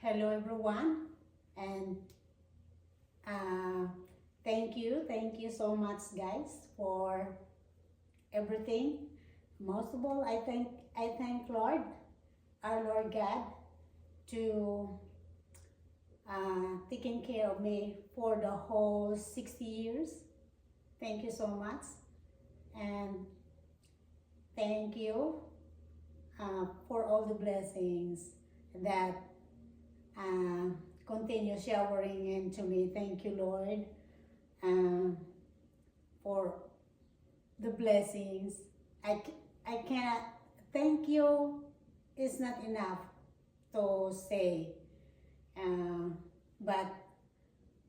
Hello everyone, and thank you so much guys for everything. Most of all, I thank Lord, our Lord God, to taking care of me for the whole 60 years. Thank you so much, and thank you for all the blessings that continue showering into me. Thank you, Lord, for the blessings. I cannot thank you. It's not enough to say, but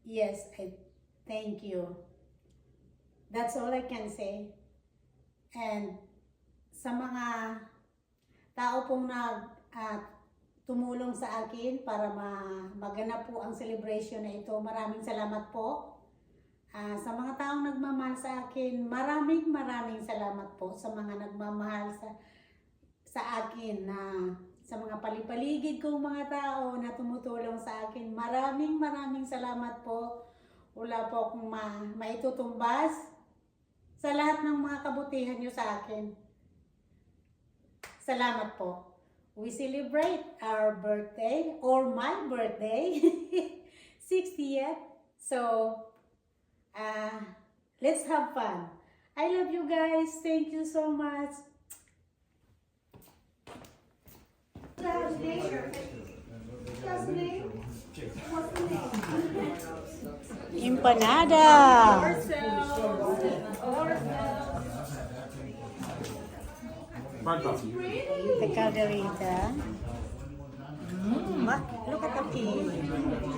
yes, I thank you. That's all I can say. And sa mga tao pong tumulong sa akin para maganap po ang celebration na ito, maraming salamat po. Sa mga taong nagmamahal sa akin, maraming salamat po sa mga nagmamahal sa akin, sa mga palipaligid kong mga tao na tumutulong sa akin. Maraming salamat po. Wala po akong maitutumbas sa lahat ng mga kabutihan nyo sa akin. Salamat po. We celebrate our birthday, or my birthday, 60th. So, let's have fun. I love you guys. Thank you so much. What's the name? Empanada. The calderita. Look at the pig.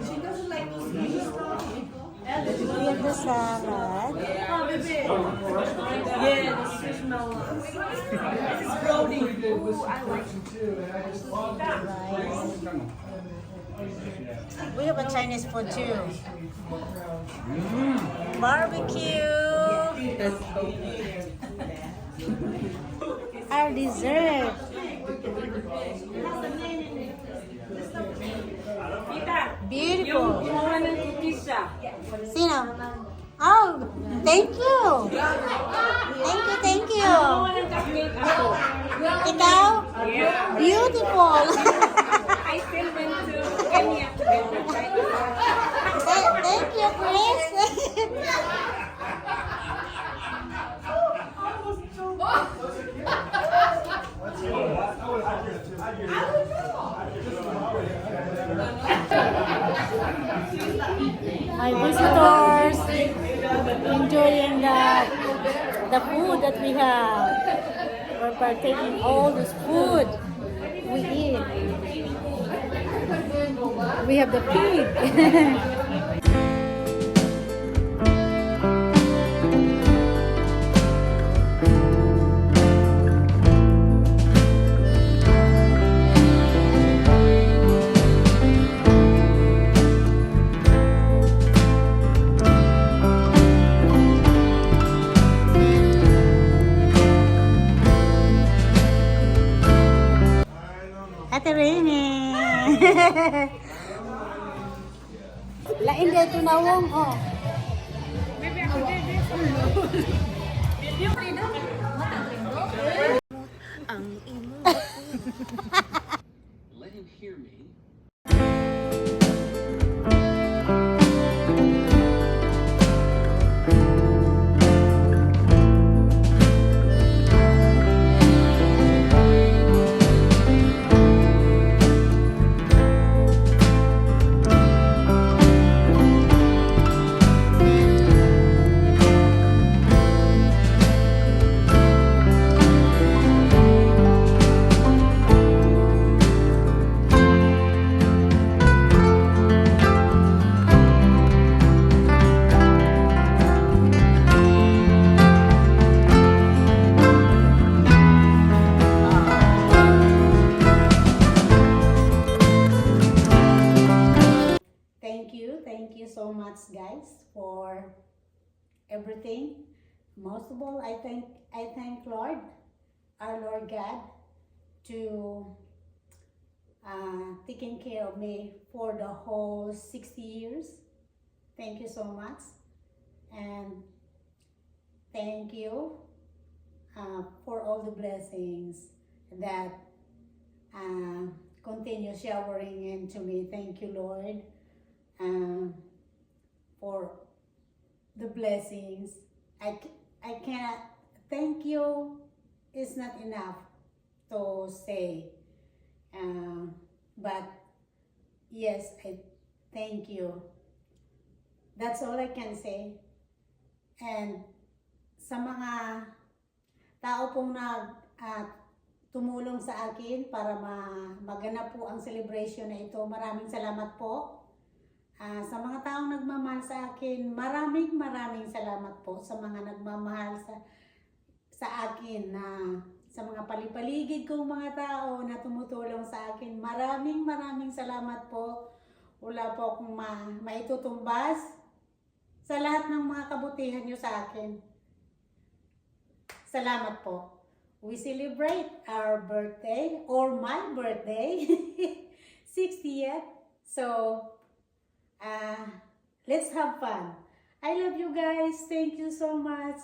She doesn't like We have the salad. Yeah, the seasonal ones. This is brownie. Ooh, I like it too. Rice. We have a Chinese food too. Barbecue. Our dessert. Beautiful. Sino? Oh, thank you. Thank you. Ikaw? Beautiful. I still went to Kenya to get the Chinese. Thank you, Chris. My visitors enjoying the food that we have. We're partaking all this food we eat. We have the pig. Ate Rene. Lain dia tunawong, oh. Let him hear me. Thank you so much guys for everything. Most of all, I thank Lord, our Lord God, to taking care of me for the whole 60 years. Thank you so much. And thank you for all the blessings that continue showering into me. Thank you, Lord, for the blessings. I cannot thank you. It's not enough to say, but yes, I thank you. That's all I can say. And sa mga tao pong tumulong sa akin para maganap po ang celebration na ito, maraming salamat po. Sa mga taong nagmamahal sa akin, maraming salamat po sa mga nagmamahal sa akin, sa mga palipaligid kong mga tao na tumutulong sa akin. Maraming salamat po. Wala po akong maitutumbas sa lahat ng mga kabutihan nyo sa akin. Salamat po. We celebrate our birthday, or my birthday, 60th. So, let's have fun. I love you guys. Thank you so much.